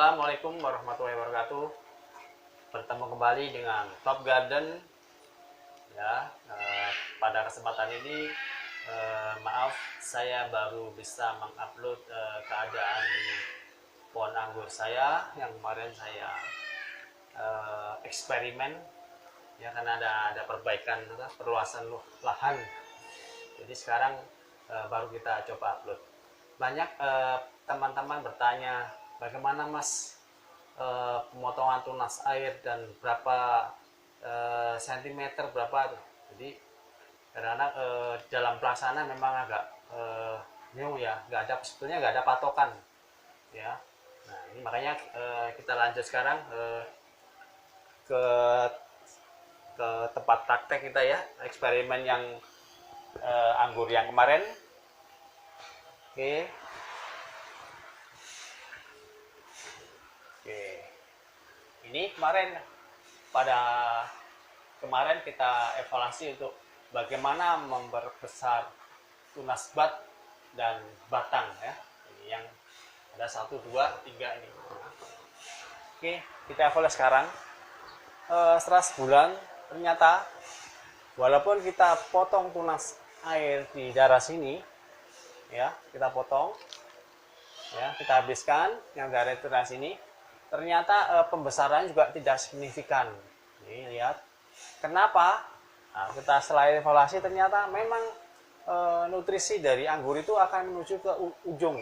Assalamualaikum warahmatullahi wabarakatuh. Bertemu kembali dengan Top Garden. Ya, pada kesempatan ini, maaf saya baru bisa mengupload keadaan pohon anggur saya yang kemarin saya eksperimen. Ya, karena ada perbaikan, perluasan lahan. Jadi sekarang baru kita coba upload. Banyak teman-teman bertanya, bagaimana Mas pemotongan tunas air dan berapa sentimeter berapa. Jadi karena dalam pelaksana memang agak bingung ya, sebetulnya nggak ada patokan ya. Nah ini makanya kita lanjut sekarang ke tempat praktek kita ya, eksperimen yang anggur yang kemarin. Oke. Ini kemarin kita evaluasi untuk bagaimana memperbesar tunas bat dan batang ya. Ini yang ada 1, 2, 3 ini. Oke, kita evaluasi sekarang. Setelah sebulan ternyata walaupun kita potong tunas air di daerah sini ya, kita potong ya, kita habiskan yang daerah daerah sini, ternyata pembesaran juga tidak signifikan. Nih lihat kenapa. Nah, kita setelah evaluasi ternyata memang nutrisi dari anggur itu akan menuju ke ujung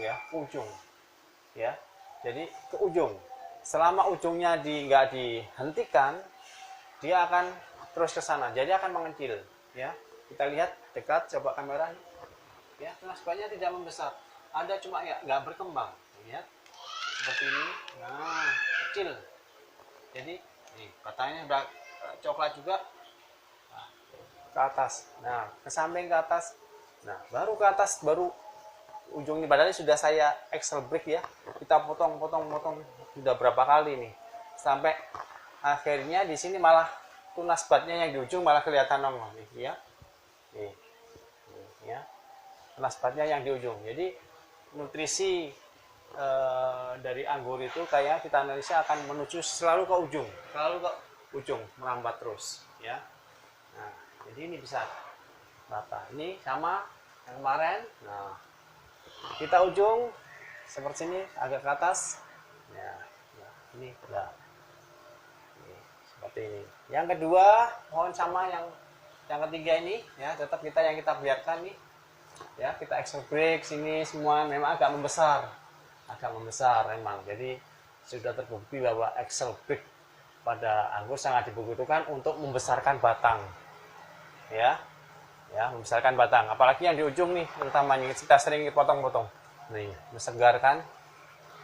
ya, jadi ke ujung. Selama ujungnya nggak dihentikan, dia akan terus ke sana, jadi akan mengecil ya. Kita lihat dekat, coba kamera ya, tunas batnya tidak membesar, ada cuma ya nggak berkembang. Lihat seperti ini, nah kecil. Jadi nih batangnya udah coklat juga. Nah, ke atas, nah ke samping, ke atas, nah baru ke atas, baru ujung ini. Padahal sudah saya Excel break ya, kita potong sudah berapa kali nih, sampai akhirnya di sini malah tunas batnya yang di ujung malah kelihatan nongol nih ya. Nih ya, tunas batnya yang di ujung. Jadi nutrisi dari anggur itu kayak kita analisa akan menuju selalu ke ujung, merambat terus ya. Nah jadi ini bisa rata. Ini sama yang kemarin. Nah kita ujung seperti ini, agak ke atas ya. Nah, ini nah, ini seperti ini. Yang kedua pohon sama yang ketiga ini ya, tetap kita biarkan nih ya, kita Excel break sini semua memang agak membesar memang. Jadi sudah terbukti bahwa Excel break pada anggur sangat dibutuhkan untuk membesarkan batang ya, membesarkan batang. Apalagi yang di ujung nih, utamanya kita sering potong-potong nih, mensegarkan.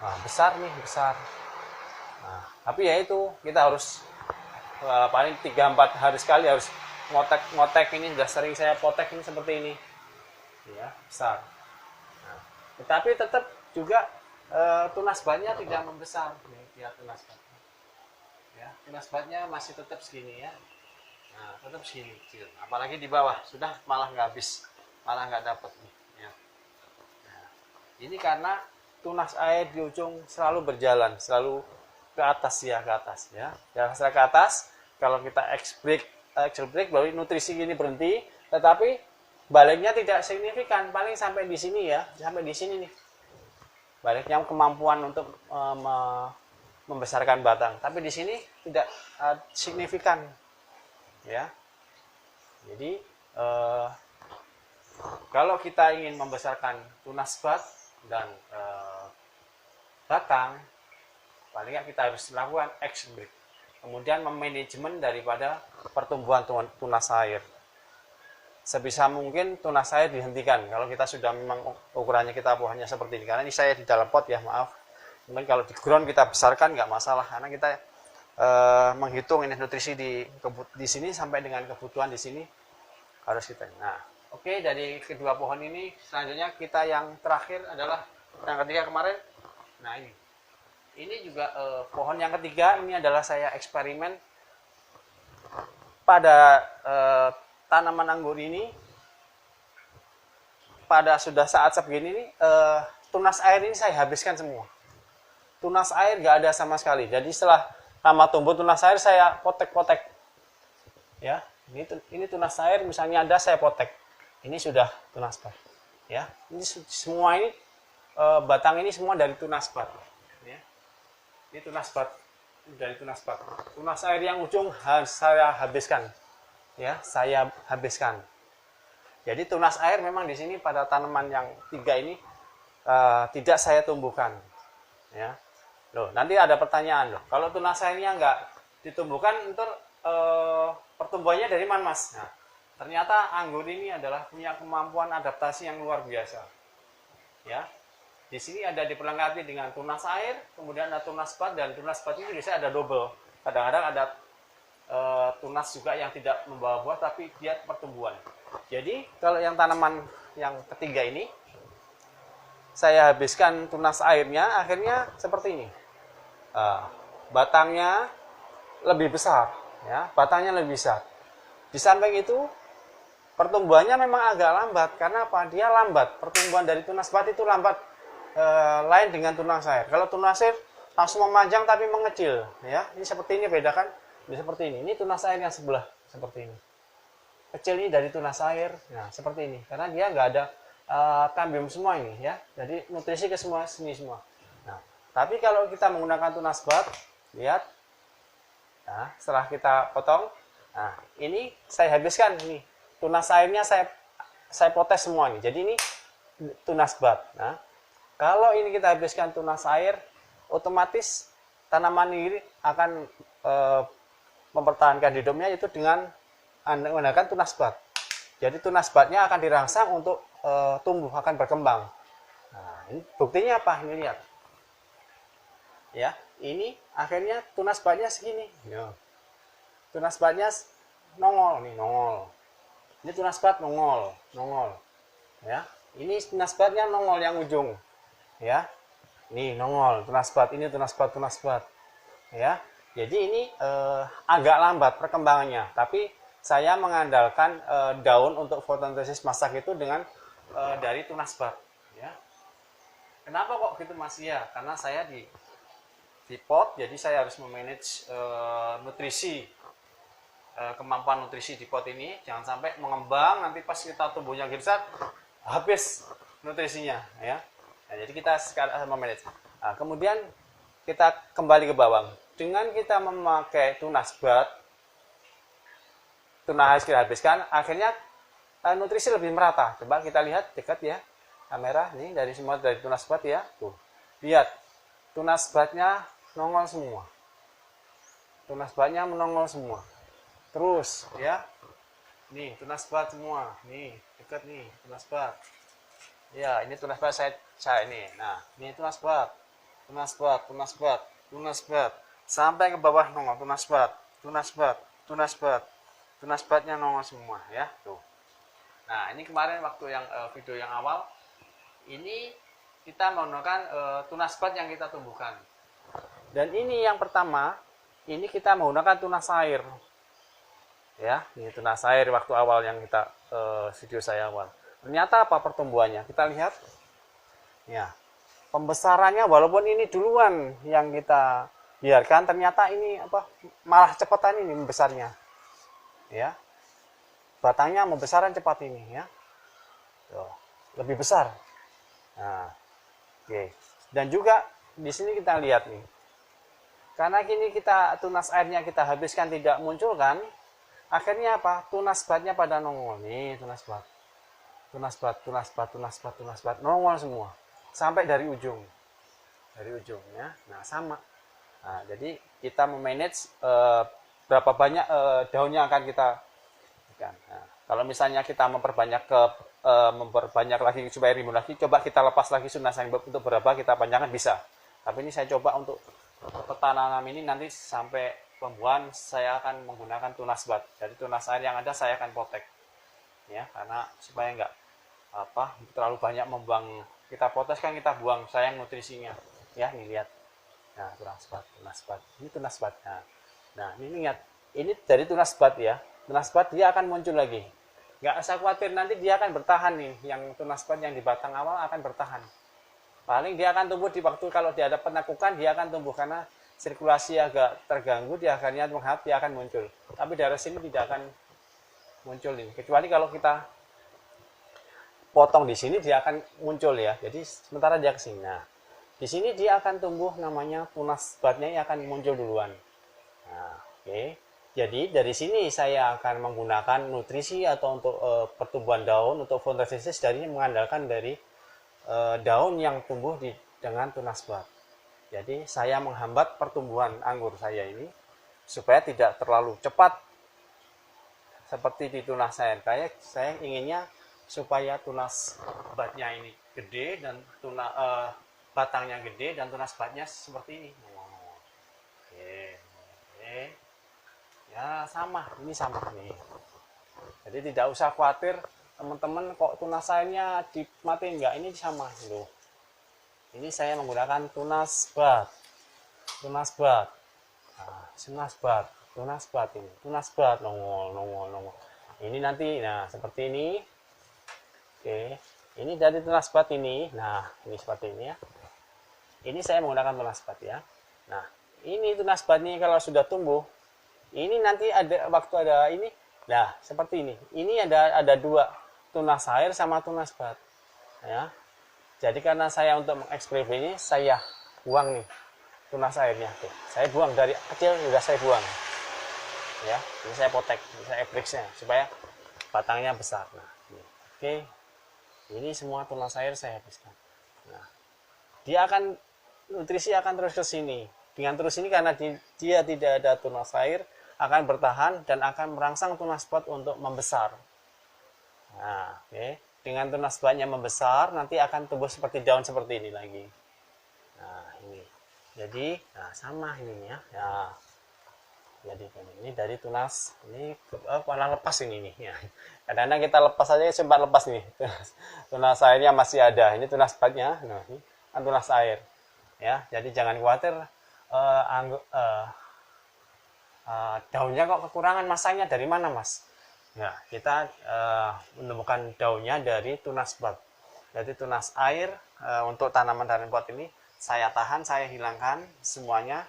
Nah, besar. Nah, tapi ya itu kita harus paling 3-4 hari sekali harus ngotek. Ini sudah sering saya potek ini seperti ini ya, besar. Nah, tetapi tetap juga tunas batnya tidak membesar. Nih, lihat tunas batnya ya, tunas batnya masih tetap segini ya. Nah, tetap segini kecil. Apalagi di bawah sudah malah nggak habis, malah nggak dapat nih ya. Nah, ini karena tunas air di ujung selalu berjalan, selalu ke atas ya. Setelah ke atas, kalau kita Excel break baru nutrisi ini berhenti, tetapi baliknya tidak signifikan, paling sampai di sini ya, sampai di sini nih. Baliknya kemampuan untuk membesarkan batang, tapi di sini tidak signifikan ya. Jadi kalau kita ingin membesarkan tunas bat dan batang, paling nggak kita harus lakukan Excel break, kemudian memanajemen daripada pertumbuhan tunas air. Sebisa mungkin tunas air dihentikan kalau kita sudah memang ukurannya kita pohonnya seperti ini. Karena ini saya di dalam pot ya, maaf. Mungkin kalau di ground kita besarkan nggak masalah, karena kita menghitung ini nutrisi di sini sampai dengan kebutuhan di sini harus kita. Nah, oke, dari kedua pohon ini selanjutnya kita yang terakhir adalah yang ketiga kemarin. Nah ini juga pohon yang ketiga ini adalah saya eksperimen pada tanaman anggur ini. Pada sudah saat sebegini nih, tunas air ini saya habiskan semua. tunas air nggak ada sama sekali. Jadi setelah lama tumbuh tunas air saya potek-potek. Ya, ini tunas air misalnya ada saya potek. Ini sudah tunas bat. Ya, ini semua ini batang ini semua dari tunas bat. Ya. Ini tunas bat dari tunas bat. Tunas air yang ujung saya habiskan. Ya, saya habiskan. Jadi tunas air memang di sini pada tanaman yang 3 ini tidak saya tumbuhkan. Ya. Loh, nanti ada pertanyaan loh. Kalau tunas airnya nggak ditumbuhkan, ntar pertumbuhannya dari mana, Mas? Nah, ternyata anggur ini adalah punya kemampuan adaptasi yang luar biasa. Ya. Di sini ada diperlengkapi dengan tunas air, kemudian ada tunas bat, dan tunas bat ini biasanya ada double. Kadang-kadang ada tunas juga yang tidak membawa buah tapi dia pertumbuhan. Jadi kalau yang tanaman yang ketiga ini saya habiskan tunas airnya, akhirnya seperti ini. Batangnya lebih besar, ya, batangnya lebih besar. Di samping itu pertumbuhannya memang agak lambat. Karena apa? Dia lambat. Pertumbuhan dari tunas bat itu lambat, lain dengan tunas air. Kalau tunas air langsung memanjang tapi mengecil, ya. Ini seperti ini, bedakan. Ini seperti ini. Ini tunas air yang sebelah seperti ini. Kecil ini dari tunas air. Nah, seperti ini. Karena dia nggak ada kambium semua ini, ya. Jadi nutrisi ke semua sini semua. Nah, tapi kalau kita menggunakan tunas bat, lihat. Nah, setelah kita potong, nah, ini saya habiskan ini. Tunas airnya saya potes semua nih. Jadi ini tunas bat. Nah, kalau ini kita habiskan tunas air, otomatis tanaman ini akan mempertahankan hidupnya itu dengan menggunakan tunas bat. Jadi tunas batnya akan dirangsang untuk tumbuh, akan berkembang. Nah, ini buktinya apa? Ini lihat. Ya, ini akhirnya tunas batnya segini. Ya. Tunas batnya nongol nih, nongol. Ini tunas bat nongol, nongol. Ya, ini tunas batnya nongol yang ujung. Ya, nih nongol tunas bat, ini tunas bat. Ya, jadi ini agak lambat perkembangannya, tapi saya mengandalkan daun untuk fotosintesis masak itu dengan dari tunas bat. Ya, kenapa kok gitu, Mas? Ya, karena saya di pot, jadi saya harus memanage nutrisi, kemampuan nutrisi di pot ini, jangan sampai mengembang nanti pas kita tumbuhnya girsat habis nutrisinya, ya. Nah, jadi kita sekarang memanage. Nah, kemudian kita kembali ke bawang. Dengan kita memakai tunas bat, tunas kita habiskan, akhirnya nutrisi lebih merata. Coba kita lihat dekat ya, kamera nih dari semua dari tunas bat ya. Tuh, lihat tunas batnya nongol semua. Tunas batnya menongol semua. Terus ya, nih tunas bat semua. Nih dekat nih tunas bat. Ya, ini tunas bat saya ini. Nah, ini tunas bat, sampai ke bawah nongol tunas batnya nongol semua ya. Tuh. Nah, ini kemarin waktu yang video yang awal, ini kita menggunakan tunas bat yang kita tumbuhkan. Dan ini yang pertama, ini kita menggunakan tunas air. Ya, ini tunas air waktu awal yang kita video saya awal. Ternyata apa pertumbuhannya? Kita lihat. Ya. Pembesarannya walaupun ini duluan yang kita biarkan, ternyata ini apa? Malah cepatan ini membesarnya. Ya. Batangnya membesaran cepat ini ya. Tuh, lebih besar. Nah. Oke. Dan juga di sini kita lihat nih. Karena kini kita tunas airnya kita habiskan tidak munculkan, akhirnya apa? Tunas batnya pada nongol nih, tunas bat nongol semua sampai dari ujung ya. Nah, sama. Nah, jadi kita memanage berapa banyak daunnya akan kita ikan. Nah, kalau misalnya kita memperbanyak lagi supaya rimbun lagi, coba kita lepas lagi tunas yang untuk berapa kita panjangkan bisa. Tapi ini saya coba untuk petanam ini nanti sampai pembuahan saya akan menggunakan tunas bat. Jadi tunas air yang ada saya akan potek. Ya, karena supaya enggak terlalu banyak membuang, kita potes kan kita buang, sayang nutrisinya ya. Ini lihat, nah tunas bat ini tunas bat. Nah ini lihat, ini dari tunas bat ya. Tunas bat dia akan muncul lagi, nggak usah khawatir, nanti dia akan bertahan nih. Yang tunas bat yang di batang awal akan bertahan Paling dia akan tumbuh di waktu kalau dia ada penekukan, dia akan tumbuh karena sirkulasi agak terganggu, dia akhirnya menghangat, dia akan muncul. Tapi dari sini tidak akan muncul ini. Kecuali kalau kita potong di sini dia akan muncul ya. Jadi sementara dia ke sini. Nah, di sini dia akan tumbuh namanya tunas batnya yang akan muncul duluan. Nah, oke. Jadi dari sini saya akan menggunakan nutrisi atau untuk pertumbuhan daun untuk fotosintesis dari mengandalkan dari daun yang tumbuh dengan tunas bat. Jadi saya menghambat pertumbuhan anggur saya ini supaya tidak terlalu cepat seperti di tunas air. Saya inginnya supaya tunas batnya ini gede dan batangnya gede dan tunas batnya seperti ini. Oke. Ya sama, ini sama nih. Jadi tidak usah khawatir teman-teman kok tunas airnya dimatiin enggak, ini sama loh. Ini saya menggunakan tunas bat. Tunas bat. Nah, tunas bat ini. Tunas bat nongol. Ini nanti nah seperti ini. Oke. Ini dari tunas bat ini. Nah, ini seperti ini ya. Ini saya menggunakan tunas bat ya. Nah, ini tunas bat ini kalau sudah tumbuh, ini nanti ada waktu ada ini. Nah, seperti ini. Ini ada dua, tunas air sama tunas bat. Ya. Jadi karena saya untuk mengekspresi ini, saya buang nih tunas airnya. Tuh. Saya buang dari kecil sudah saya buang. Ya, ini saya potek, ini saya ebriksnya supaya batangnya besar. Nah, ini. Oke. Ini semua tunas air saya habiskan. Nah, dia akan nutrisi akan terus ke sini. Dengan terus ini karena dia tidak ada tunas air, akan bertahan dan akan merangsang tunas bat untuk membesar. Nah, oke. Dengan tunas batnya membesar, nanti akan tumbuh seperti daun seperti ini lagi. Nah, ini. Jadi, nah sama ini ya. Ya. Jadi ini dari tunas ini malah lepas ini nih. Ya. Kadang-kadang kita lepas aja sempat lepas nih. Tunas airnya masih ada. Ini tunas batnya. Nah, ini kan tunas air. Ya, jadi jangan khawatir daunnya kok kekurangan, masanya dari mana mas? Nah, kita menemukan daunnya dari tunas bat. Jadi tunas air untuk tanaman dari pot ini saya tahan, saya hilangkan semuanya.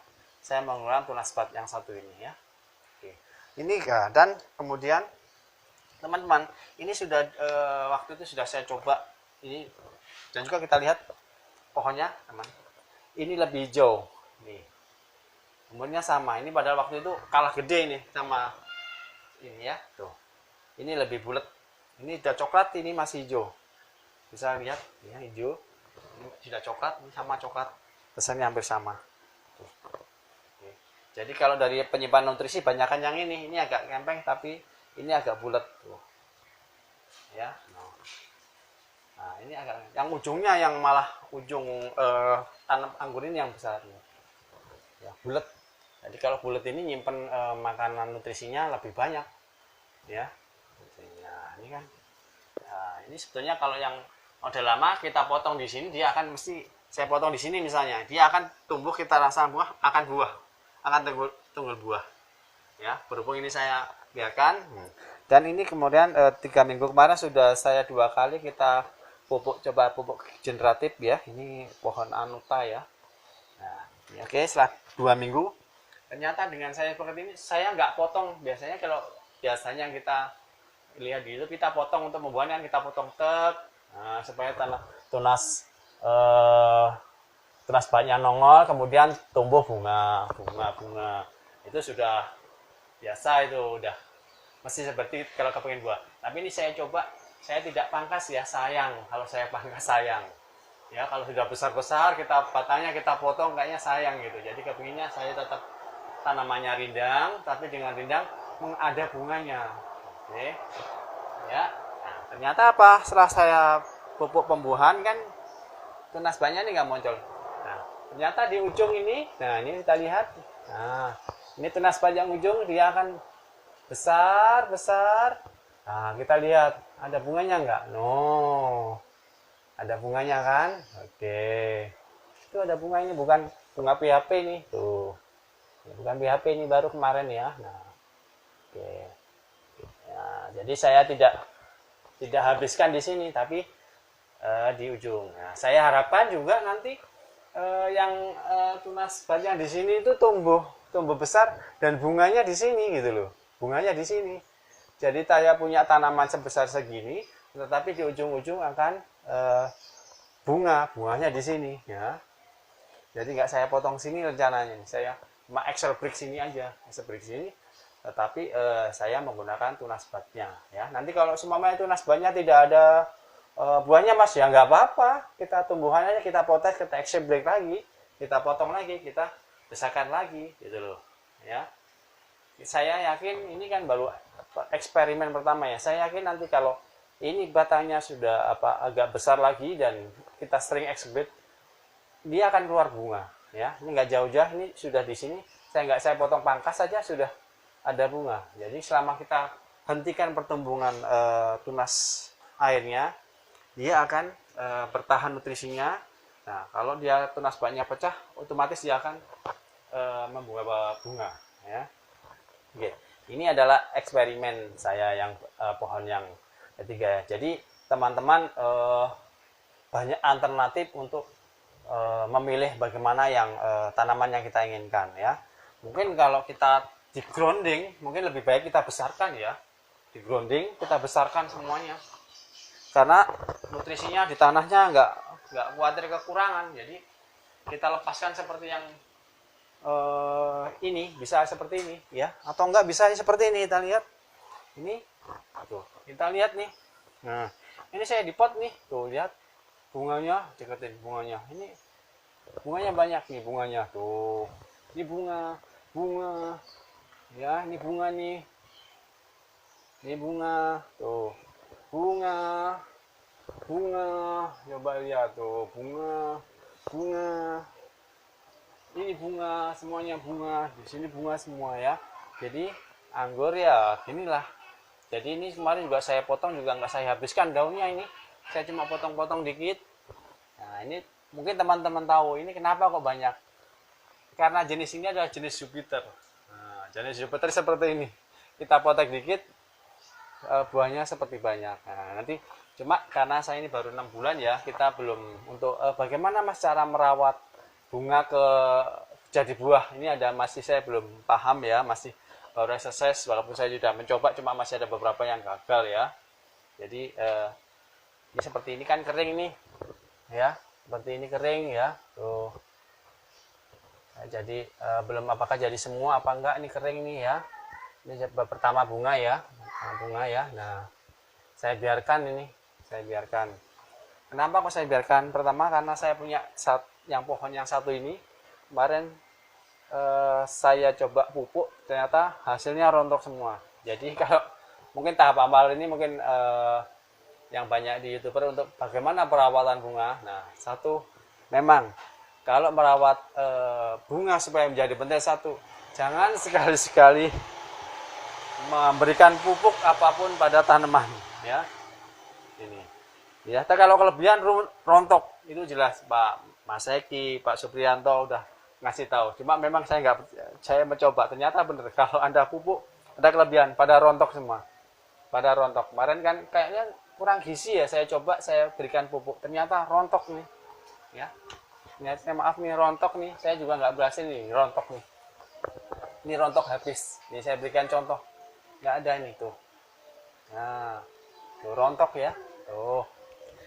Saya menggunakan tunas bat yang satu ini ya. Oke. Ini dan kemudian teman-teman, ini sudah waktu itu sudah saya coba ini dan juga kita lihat pohonnya, teman. Ini lebih hijau nih. Umurnya sama. Ini pada waktu itu kalah gede ini sama ini ya. Tuh. Ini lebih bulat. Ini sudah coklat, ini masih hijau. Bisa lihat, ya hijau. Ini sudah coklat, ini sama coklat. Pesannya hampir sama. Tuh. Oke. Jadi kalau dari penyimpanan nutrisi banyakkan yang ini agak kempeng tapi ini agak bulat tuh. Ya. Nah, ini agak yang ujungnya yang malah ujung tanam anggur ini yang besar. Ya, bulat. Jadi kalau bulat ini nyimpen makanan nutrisinya lebih banyak. Ya. Nah, ini kan. Nah, ini sebetulnya kalau yang model lama kita potong di sini dia akan mesti saya potong di sini misalnya, dia akan tumbuh kita rasa buah akan tumbuh buah. Ya, berhubung ini saya biarkan. Dan ini kemudian 3 minggu kemarin sudah saya 2 kali kita coba pupuk generatif ya. Ini pohon anuta ya. Nah, ini oke, setelah 2 minggu ternyata dengan saya seperti ini saya nggak potong. Biasanya kalau kita lihat di YouTube kita potong untuk membuahkan, kita potong supaya tunas batnya nongol, kemudian tumbuh bunga. Itu sudah biasa, itu udah mesti seperti kalau kepingin buah. Tapi ini saya coba, saya tidak pangkas ya, sayang. Kalau saya pangkas sayang. Ya kalau sudah besar-besar batangnya kita potong kayaknya sayang gitu. Jadi kepinginnya saya tetap tanamannya rindang, tapi dengan rindang ada bunganya. Oke. Ya. Nah, ternyata apa? Setelah saya pupuk pembuahan kan tunas batnya ini nggak muncul. Nah, ternyata di ujung ini, nah ini kita lihat. Nah, ini tunas bat yang ujung dia akan besar. Nah, kita lihat ada bunganya nggak? No. Ada bunganya kan? Oke. Itu ada bunga ini, bukan bunga PHP ini. Tuh. Bukan PHP ini, baru kemarin ya. Nah. Oke. Ya, jadi saya tidak habiskan di sini, tapi di ujung. Nah, saya harapkan juga nanti yang tunas batnya di sini itu tumbuh besar dan bunganya di sini gitu loh. Bunganya di sini. Jadi saya punya tanaman sebesar segini, tetapi di ujung-ujung akan bunganya di sini ya. Jadi nggak saya potong sini rencananya. Saya cuma Excel break sini aja, Excel break sini. Tetapi saya menggunakan tunas batnya ya. Nanti kalau semuanya tunas batnya tidak ada buahnya mas ya nggak apa-apa, kita tumbuhannya kita potes, kita Excel break lagi, kita potong lagi, kita besarkan lagi gitu loh ya. Saya yakin ini kan baru eksperimen pertama ya. Saya yakin nanti kalau ini batangnya sudah agak besar lagi dan kita sering exhibit, dia akan keluar bunga ya. Ini nggak jauh-jauh, ini sudah di sini. Saya potong pangkas saja sudah ada bunga. Jadi selama kita hentikan pertumbuhan tunas airnya, dia akan bertahan nutrisinya. Nah, kalau dia tunas batnya pecah, otomatis dia akan membuah bunga ya. Oke, ini adalah eksperimen saya yang pohon yang ketiga ya. Jadi teman-teman banyak alternatif untuk memilih bagaimana yang tanaman yang kita inginkan ya. Mungkin kalau kita di grounding, mungkin lebih baik kita besarkan ya. Di grounding kita besarkan semuanya. Karena nutrisinya di tanahnya nggak khawatir kekurangan. Jadi kita lepaskan seperti yang ini, bisa seperti ini ya, atau enggak bisa seperti ini. Kita lihat ini tuh, kita lihat nih. Nah, ini saya di pot nih, tuh lihat bunganya, deketin bunganya. Ini bunganya banyak nih, bunganya tuh. Ini bunga ya, ini bunga nih. Ini bunga tuh. Bunga, coba lihat tuh, bunga, ini bunga, semuanya bunga, di sini bunga semua ya. Jadi anggur ya inilah. Jadi ini kemarin juga saya potong, juga nggak saya habiskan daunnya ini, saya cuma potong-potong dikit. Nah ini mungkin teman-teman tahu ini kenapa kok banyak, karena jenis ini adalah jenis Jupiter. Nah, jenis Jupiter seperti ini, kita potong dikit, buahnya seperti banyak. Nah, nanti cuma karena saya ini baru 6 bulan ya, kita belum untuk bagaimana mas cara merawat bunga ke jadi buah ini masih saya belum paham ya, masih baru exercise, walaupun saya sudah mencoba, cuma masih ada beberapa yang gagal ya. Jadi ini seperti ini kan kering nih ya, seperti ini kering ya tuh. Nah, jadi belum apakah jadi semua apa enggak, ini kering nih ya. Ini pertama bunga ya. Nah, saya biarkan ini, Kenapa kok saya biarkan? Pertama karena saya punya pohon yang satu ini kemarin saya coba pupuk, ternyata hasilnya rontok semua. Jadi kalau mungkin tahap awal ini mungkin yang banyak di YouTuber untuk bagaimana perawatan bunga. Nah, satu memang kalau merawat bunga supaya menjadi penting, satu jangan sekali-sekali memberikan pupuk apapun pada tanaman ya. Ini ya, kalau kelebihan rontok itu jelas Pak Mas Eki, Pak Supriyanto udah ngasih tahu. Cuma memang saya mencoba, ternyata benar kalau Anda pupuk ada kelebihan, pada rontok semua, kemarin kan kayaknya kurang gizi ya, saya coba saya berikan pupuk, ternyata rontok nih ya. Maaf nih, rontok nih, saya juga nggak berhasil nih, rontok nih, ini rontok habis. Ini saya berikan contoh, nggak ada ini tuh. Nah tuh rontok ya tuh.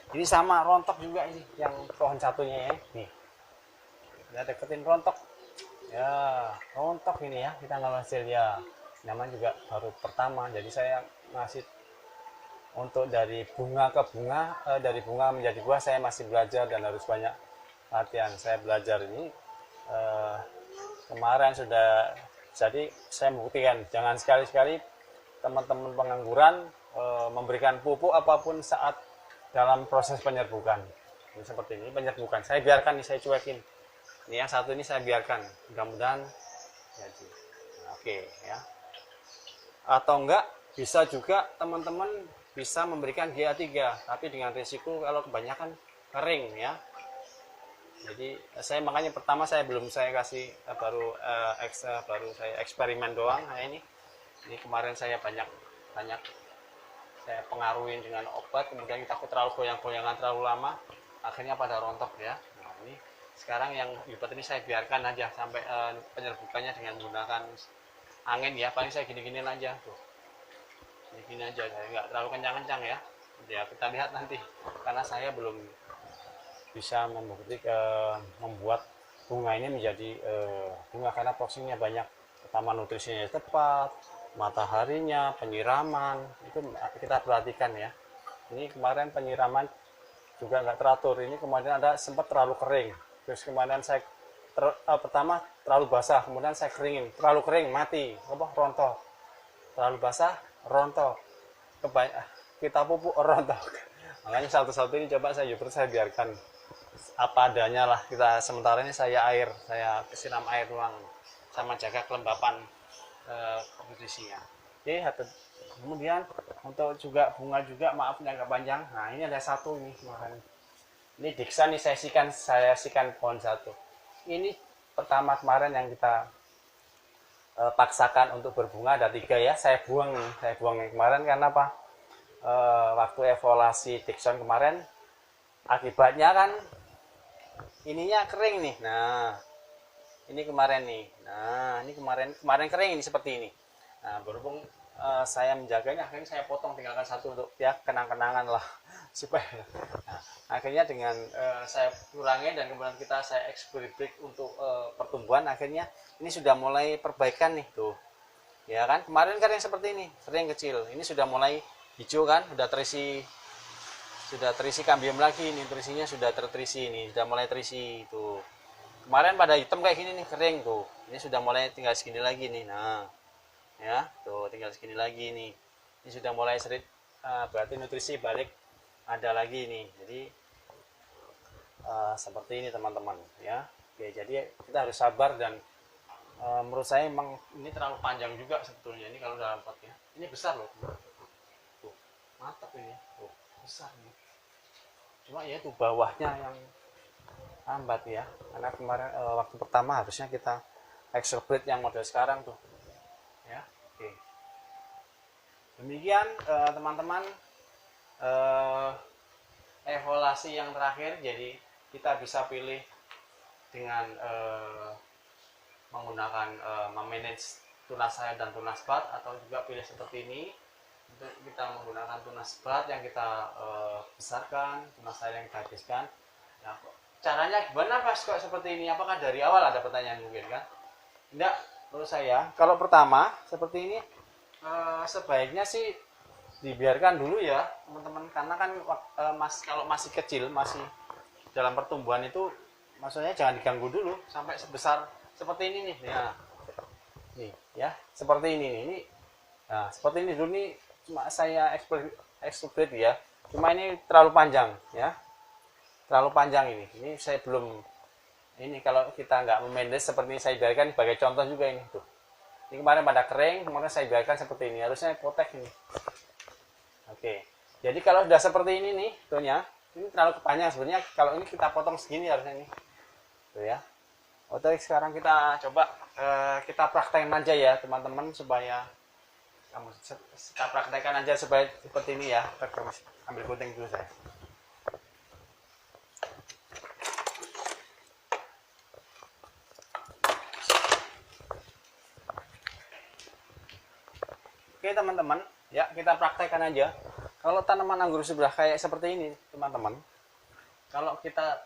Ini sama rontok juga ini yang pohon satunya ya, nih ya, deketin rontok ya, rontok ini ya. Kita nggak hasil ya, namanya juga baru pertama, jadi saya ngasih untuk dari bunga ke bunga, dari bunga menjadi buah. Saya masih belajar dan harus banyak latihan. Saya belajar ini kemarin sudah, jadi saya membuktikan jangan sekali-sekali teman-teman pengangguran memberikan pupuk apapun saat dalam proses penyerbukan. Ini seperti ini penyerbukan, saya biarkan nih, saya cuekin. Ini yang satu ini saya biarkan, mudah-mudahan jadi. Oke ya. Atau enggak bisa juga teman-teman bisa memberikan GA3, tapi dengan risiko kalau kebanyakan kering ya. Jadi saya makanya pertama saya kasih baru saya eksperimen doang. Nah, ini kemarin saya banyak saya pengaruhin dengan obat, kemudian kita terlalu goyang-goyangan terlalu lama, akhirnya pada rontok ya. Nah ini sekarang yang lipat ini saya biarkan aja sampai penyerbukannya dengan menggunakan angin ya, paling saya gini-giniin aja tuh, gini aja, saya nggak terlalu kencang-kencang ya. Ya kita lihat nanti, karena saya belum bisa membuat bunga ini menjadi bunga karena prosesnya banyak, pertama nutrisinya tepat, mataharinya, penyiraman itu kita perhatikan ya. Ini kemarin penyiraman juga nggak teratur, ini kemarin ada sempat terlalu kering, terus kemarin saya pertama terlalu basah, kemudian saya keringin, terlalu kering mati, rontok, terlalu basah rontok, kita pupuk rontok. Makanya satu-satu ini coba saya biarkan apa adanya lah, kita sementara ini saya siram air doang sama jaga kelembapan nutrisinya. Oke, kemudian untuk juga bunga juga, maaf ini agak panjang. Nah ini ada satu nih kemarin, ini Diksa nih saya sikan pohon satu. Ini pertama kemarin yang kita paksakan untuk berbunga ada 3 ya, saya buang nih kemarin karena apa? Waktu evaluasi Dikson kemarin akibatnya kan ininya kering nih. Nah ini kemarin nih, nah ini kemarin kering ini seperti ini. Nah berhubung saya menjaganya, akhirnya saya potong, tinggalkan satu untuk ya kenang-kenangan lah supaya nah, akhirnya dengan saya kurangi dan kemudian saya eksperimen untuk pertumbuhan, akhirnya ini sudah mulai perbaikan nih tuh ya kan. Kemarin kan yang seperti ini kering kecil, ini sudah mulai hijau kan, sudah terisi kambium lagi, nutrisinya sudah terisi, ini sudah mulai terisi tuh. Kemarin pada hitam kayak gini nih, kering tuh, ini sudah mulai tinggal segini lagi nih. Nah ya tuh tinggal segini lagi nih, ini sudah mulai serit, berarti nutrisi balik ada lagi nih. Jadi seperti ini teman-teman ya. Oke, jadi kita harus sabar, dan menurut saya memang ini terlalu panjang juga sebetulnya ini kalau dalam potnya. Ini besar loh tuh, mantap ini tuh, besar nih. Cuma ya itu bawahnya yang lambat ya, karena kemarin waktu pertama harusnya kita extrovert yang model sekarang tuh ya. Oke, demikian teman-teman evaluasi yang terakhir. Jadi kita bisa pilih dengan menggunakan memanage tunas sayap dan tunas bat, atau juga pilih seperti ini untuk kita menggunakan tunas bat yang kita besarkan, tunas sayap yang kita habiskan. Nah, caranya gimana Mas kok seperti ini? Apakah dari awal ada pertanyaan mungkin kan? Tidak, menurut saya kalau pertama seperti ini sebaiknya sih dibiarkan dulu ya teman-teman, karena kan kalau masih kecil, masih dalam pertumbuhan itu, maksudnya jangan diganggu dulu sampai sebesar seperti ini nih ya. Nih ya, seperti ini nih. Ini nah, seperti ini dulu nih, cuma saya eksploit ya. Cuma ini terlalu panjang ya. Terlalu panjang ini saya belum, ini kalau kita nggak memanage seperti ini, saya biarkan sebagai contoh juga ini tuh, ini kemarin pada kering, kemudian saya biarkan seperti ini, harusnya potek ini. Oke, jadi kalau sudah seperti ini nih tuhnya, ini terlalu panjang sebenarnya, kalau ini kita potong segini harusnya ini tuh ya. Oke, sekarang kita coba kita praktekkan aja ya teman-teman, supaya kita praktekkan aja supaya seperti ini ya. Ambil gunting dulu saya. Oke teman-teman, ya kita praktekkan aja. Kalau tanaman anggur sebelah kayak seperti ini teman-teman, kalau kita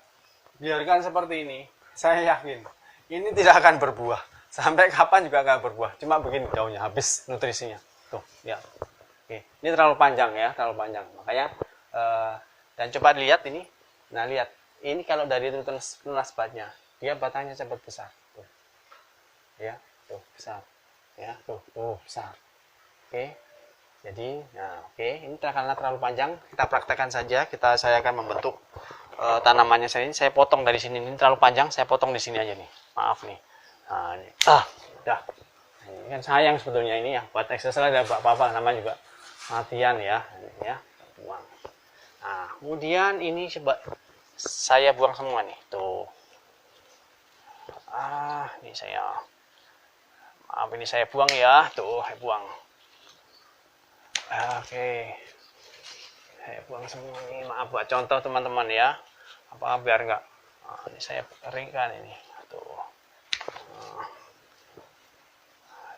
biarkan seperti ini, saya yakin ini tidak akan berbuah. Sampai kapan juga nggak berbuah. Cuma begini daunnya, habis nutrisinya. Tuh, ya. Oke, ini terlalu panjang ya, terlalu panjang. Makanya dan coba lihat ini. Nah, lihat. Ini kalau dari tunas batnya, dia batangnya cepat besar. Tuh. Ya, tuh besar. Ya, tuh besar. Oke. Jadi, nah oke, ini karena terlalu panjang, kita praktekkan saja. Saya akan membentuk tanamannya saya potong dari sini. Ini terlalu panjang, saya potong di sini aja nih. Maaf nih. Nah, ini. Udah. Ini kan sayang sebetulnya ini ya, buat exercise ada apa-apa, namanya juga latihan ya. Ini ya, buang. Nah, kemudian ini coba saya buang semua nih, tuh. Ini maaf ini saya buang ya, tuh, saya buang. Oke. Saya buang semua ini, maaf buat contoh teman-teman ya, apakah biar enggak. Nah, ini saya keringkan ini tuh. Nah,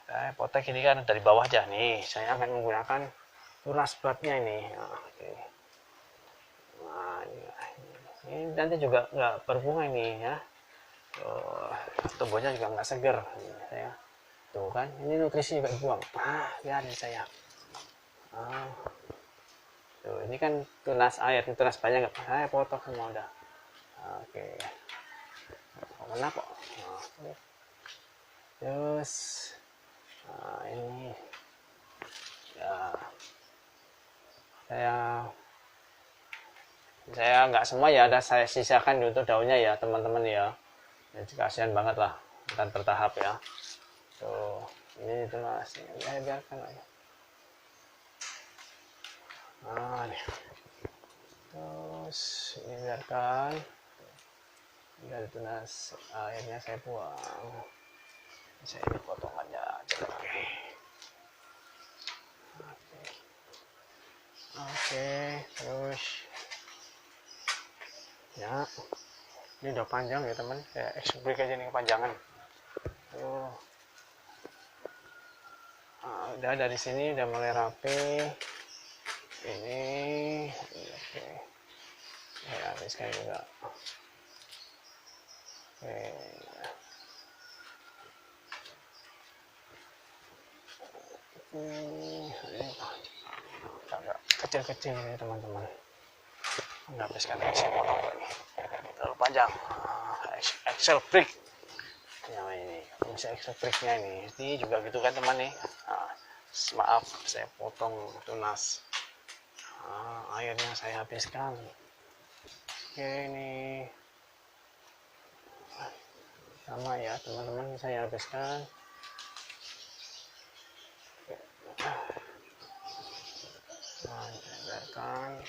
saya potek ini kan dari bawah aja nih, saya akan menggunakan tunas batnya ini. Nah, oke. Nah, ini nanti juga nggak berbunga ini ya. Tumbuhnya juga nggak seger ini, saya tuh kan, ini nutrisi juga dibuang. Lihat nih saya. Tuh, ini kan tunas air, tunas banyak nggak? Saya potong semua udah. Oke. Mana kok? Terus, ini ya saya nggak semua ya, ada saya sisakan untuk daunnya ya teman-teman ya. Jadi kasihan banget lah, dan bertahap ya. Tuh, ini tunas, saya biarkan aja. Nih. Terus ini biarkan, tinggal tunas airnya saya buang. Saya ini potong aja. Oke, terus ya, ini udah panjang ya teman, saya break aja nih kepanjangan. Tuh, udah dari sini udah mulai rapi. Ini oke, saya habiskan juga. Oke, ini agak kecil-kecil ya teman-teman. Nggak habiskan lagi, saya potong ini terlalu panjang. Excel break yang ini, bisa excel breaknya ini juga gitu kan teman nih. Maaf, saya potong tunas. Airnya saya habiskan. Oke, ini sama ya teman-teman, saya habiskan. Nah, biarkan.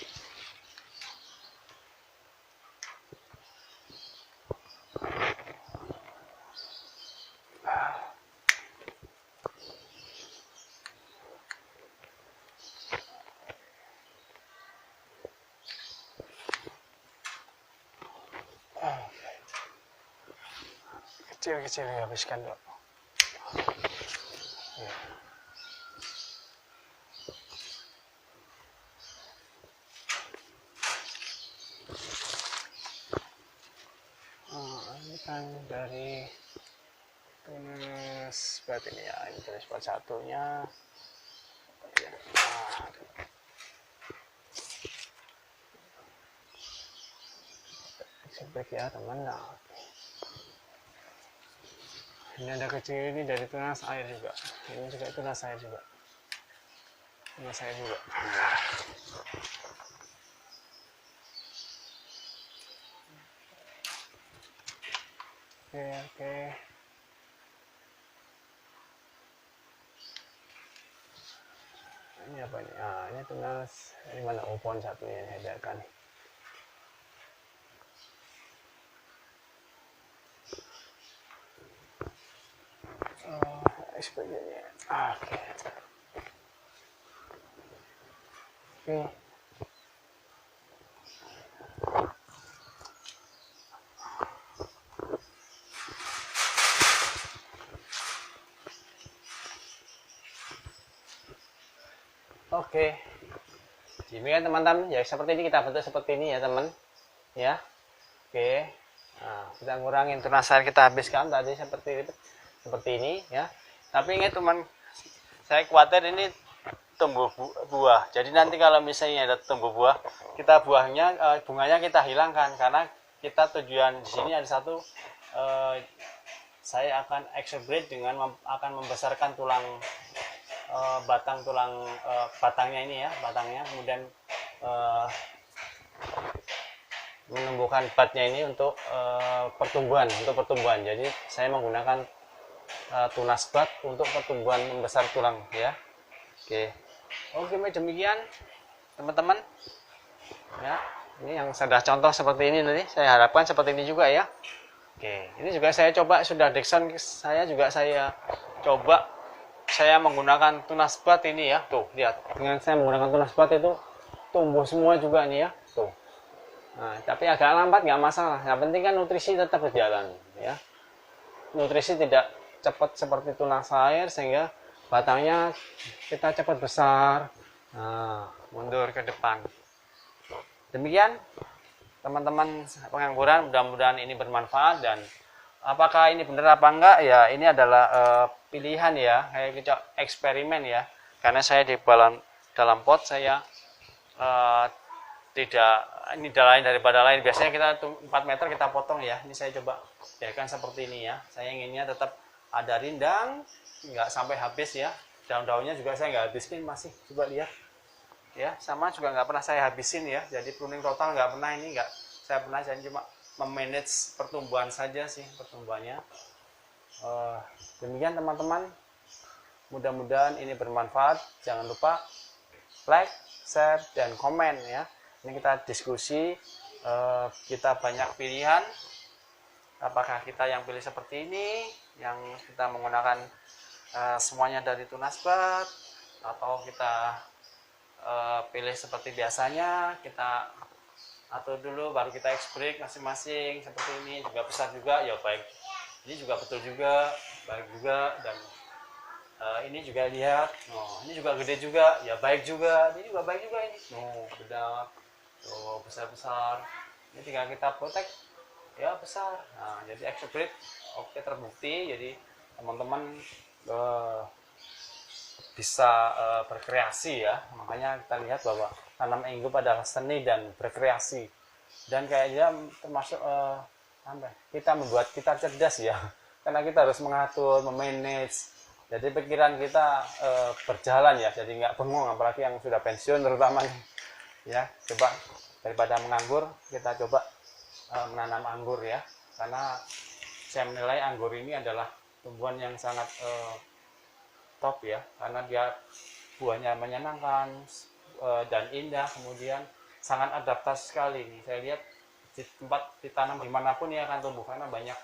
Kecil-kecil dihabiskan dulu. Ya. Ini kan dari tunas bat ini ya, ini tunas bat satunya. Ya. Sebek ya teman. Nah, ini ada kecil ini dari tunas air juga. Ini juga tunas air juga. Tunas air juga. Oke. Ini apa ini? Ini tunas. Ini mana pohon satunya yang saya biarkan. Sebagainya. Oke. Oke. Demikian teman-teman, ya seperti ini kita bentuk seperti ini ya teman. Ya. Oke. Nah, kita ngurangin tunas air kita habiskan tadi seperti ini ya. Tapi ingat teman, saya khawatir ini tumbuh buah. Jadi nanti kalau misalnya ada tumbuh buah, kita bunganya kita hilangkan, karena kita tujuan di sini ada satu, saya akan exobrate dengan akan membesarkan tulang batangnya ini ya, batangnya, kemudian menumbuhkan batnya ini untuk pertumbuhan. Jadi saya menggunakan tunas bat untuk pertumbuhan membesar tulang ya. Oke, demikian teman-teman ya. Ini yang sudah contoh seperti ini, nanti saya harapkan seperti ini juga ya. Ini juga saya coba, sudah Dexon saya coba saya menggunakan tunas bat ini ya. Tuh lihat, dengan saya menggunakan tunas bat itu tumbuh semua juga nih ya, tuh. Nah, tapi agak lambat nggak masalah. Yang penting kan nutrisi tetap berjalan, ya. Nutrisi tidak cepat seperti tunas air sehingga batangnya kita cepat besar. Nah, mundur ke depan. Demikian teman-teman pengangguran, mudah-mudahan ini bermanfaat. Dan apakah ini benar apa enggak ya, ini adalah pilihan ya, kayak kita eksperimen ya. Karena saya di dalam pot saya tidak, ini lain daripada lain. Biasanya kita 4 meter kita potong ya, ini saya coba jadikan seperti ini ya. Saya inginnya tetap ada rindang, nggak sampai habis ya. Daun-daunnya juga saya nggak habisin, masih, coba lihat ya, sama juga nggak pernah saya habisin ya. Jadi pruning total nggak pernah, ini nggak saya pernah, saya cuma memanage pertumbuhan saja sih, pertumbuhannya. Demikian teman-teman, mudah-mudahan ini bermanfaat. Jangan lupa like, share, dan komen ya. Ini kita diskusi, kita banyak pilihan. Apakah kita yang pilih seperti ini, yang kita menggunakan semuanya dari tunas bat, atau kita pilih seperti biasanya, kita atur dulu baru kita X-break masing-masing seperti ini, juga besar juga ya, baik. Ini juga betul juga, baik juga. Dan ini juga lihat, ini juga gede juga ya, baik juga. Ini juga baik juga, ini beda, besar-besar. Ini tinggal kita protek ya, besar. Nah, jadi X-break oke, terbukti. Jadi teman-teman bisa berkreasi ya. Makanya kita lihat bahwa tanam enggup adalah seni dan berkreasi. Dan kayaknya termasuk kita membuat kita cerdas ya. Karena kita harus mengatur, memanage. Jadi pikiran kita berjalan ya. Jadi nggak bengong, apalagi yang sudah pensiun terutama ya. Coba daripada menganggur, kita coba menanam anggur ya. Karena saya menilai anggur ini adalah tumbuhan yang sangat top ya, karena dia buahnya menyenangkan dan indah, kemudian sangat adaptasi sekali nih. Saya lihat di tempat ditanam dimanapun ya akan tumbuh, karena banyak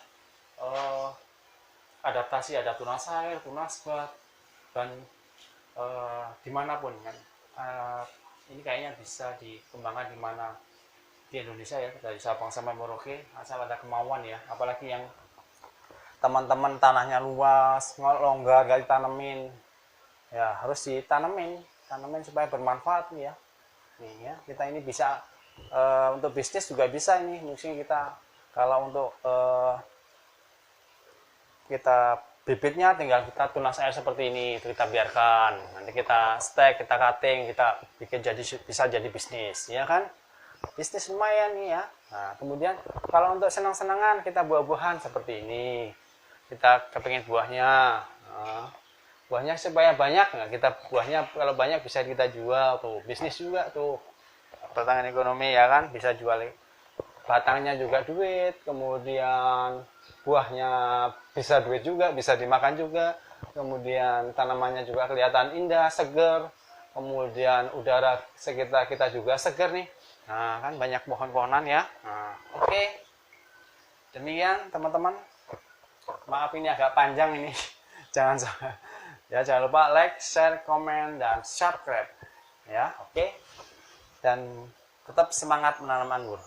adaptasi, ada tunas air, tunas bat, dan dimanapun kan. Ini kayaknya bisa dikembangkan di mana di Indonesia ya, dari Sabang sampai Merauke, asal ada kemauan ya. Apalagi yang teman-teman tanahnya luas, longgar, gak ditanemin ya, harus ditanemin supaya bermanfaat nih ya. Nih ya, kita ini bisa untuk bisnis juga bisa ini. Mungkin kita kalau untuk kita bibitnya tinggal kita tunas air seperti ini, itu kita biarkan, nanti kita stek, kita cutting, kita bikin jadi, bisa jadi bisnis ya kan. Bisnis lumayan nih ya. Nah, kemudian kalau untuk senang-senangan kita buah-buahan seperti ini, kita kepingin buahnya, buahnya supaya banyak. Nah, kita buahnya kalau banyak bisa kita jual tuh, bisnis juga tuh, pertambangan ekonomi ya kan, bisa jual batangnya juga duit, kemudian buahnya bisa duit juga, bisa dimakan juga, kemudian tanamannya juga kelihatan indah, seger, kemudian udara sekitar kita juga seger nih. Nah, kan banyak pohon-pohonan ya. Nah, oke. Demikian teman-teman. Maaf ini agak panjang ini. Jangan lupa like, share, komen, dan subscribe. Ya, oke. Dan tetap semangat menanam anggur.